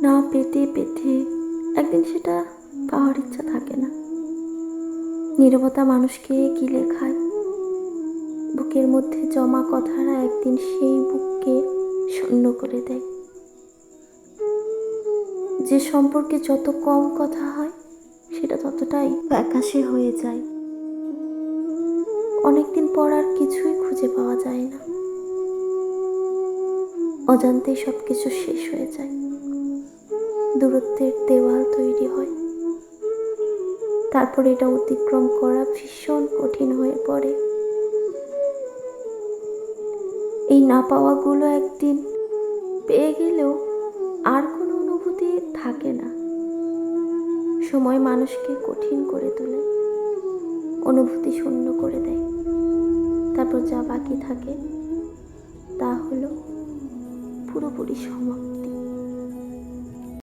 না পেতে পেতে একদিন সেটা পাওয়ার ইচ্ছা থাকে না। নীরবতা মানুষকে গিলে খায়। বুকের মধ্যে জমা কথারা একদিন সেই বুককে শূন্য করে দেয়। যে সম্পর্কে যত কম কথা হয় সেটা ততটাই ফ্যাকাশে হয়ে যায়। অনেকদিন পর আর কিছুই খুঁজে পাওয়া যায় না। অজান্তেই সব কিছু শেষ হয়ে যায়। দূরত্বের দেওয়াল তৈরি হয়। তারপর এটা অতিক্রম করা ভীষণ কঠিন হয়ে পড়ে। এই না পাওয়াগুলো একদিন পেয়ে গেলেও আর কোনো অনুভূতি থাকে না। সময় মানুষকে কঠিন করে তোলে, অনুভূতি শূন্য করে দেয়। তারপর যা বাকি থাকে তা হলো পুরোপুরি সমাপ্তি।